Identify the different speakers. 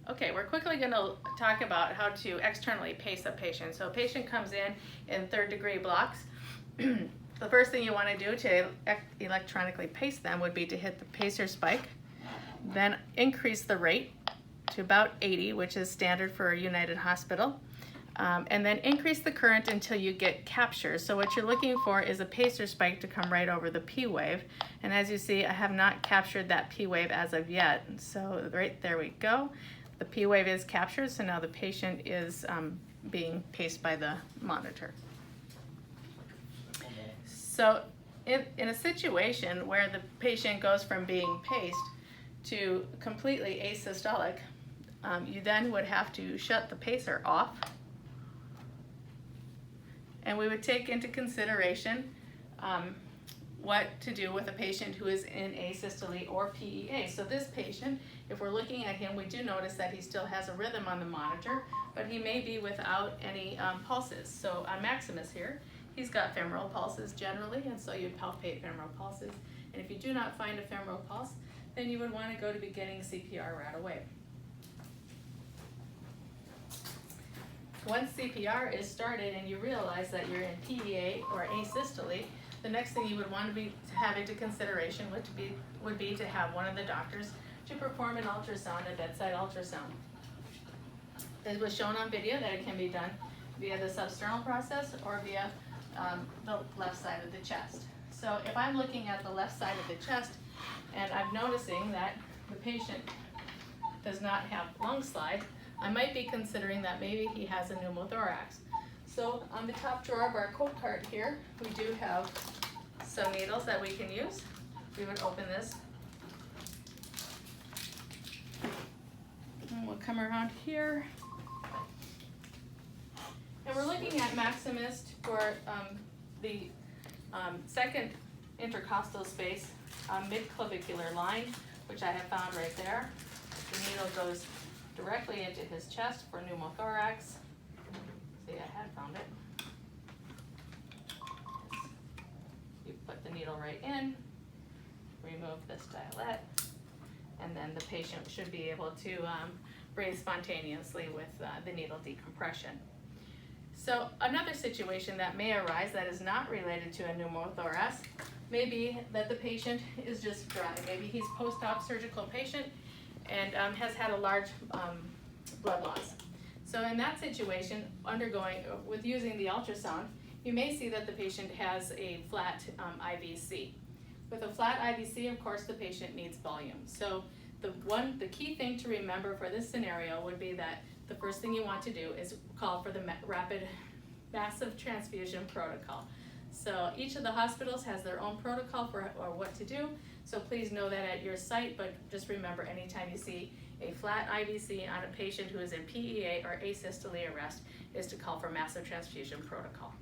Speaker 1: Okay, we're quickly going to talk about how to externally pace a patient. So a patient comes in third-degree blocks. The first thing you want to do to electronically pace them would be to hit the pacer spike, then increase the rate to about 80, which is standard for a United Hospital, and then increase the current until you get capture. So what you're looking for is a pacer spike to come right over the P wave. And as you see, I have not captured that P wave as of yet. So right there we go. The P wave is captured, so now the patient is being paced by the monitor. So in a situation where the patient goes from being paced to completely asystolic, you then would have to shut the pacer off, and we would take into consideration what to do with a patient who is in asystole or PEA. So this patient, if we're looking at him, we do notice that he still has a rhythm on the monitor, but he may be without any pulses. So on Maximus here, he's got femoral pulses generally, and so you palpate femoral pulses. And if you do not find a femoral pulse, then you would want to go to beginning CPR right away. Once CPR is started and you realize that you're in PEA or asystole, the next thing you would want to be having to consideration would be to have one of the doctors to perform an ultrasound, a bedside ultrasound. It was shown on video that it can be done via the substernal process or via the left side of the chest. So if I'm looking at the left side of the chest and I'm noticing that the patient does not have lung slide, I might be considering that maybe he has a pneumothorax. So on the top drawer of our coat cart here, we do have some needles that we can use. We would open this. And we'll come around here. And we're looking at Maximus for the second intercostal space, mid-clavicular line, which I have found right there. The needle goes directly into his chest for pneumothorax. See, I had found it. You put the needle right in, remove this stylet, and then the patient should be able to breathe spontaneously with the needle decompression. So another situation that may arise that is not related to a pneumothorax may be that the patient is just dry. Maybe he's post-op surgical patient and has had a large blood loss. So in that situation, with using the ultrasound, you may see that the patient has a flat IVC. With a flat IVC, of course, the patient needs volume. So the key thing to remember for this scenario would be that the first thing you want to do is call for the rapid massive transfusion protocol. So each of the hospitals has their own protocol for what to do. So please know that at your site, but just remember anytime you see a flat IVC on a patient who is in PEA or asystole arrest is to call for massive transfusion protocol.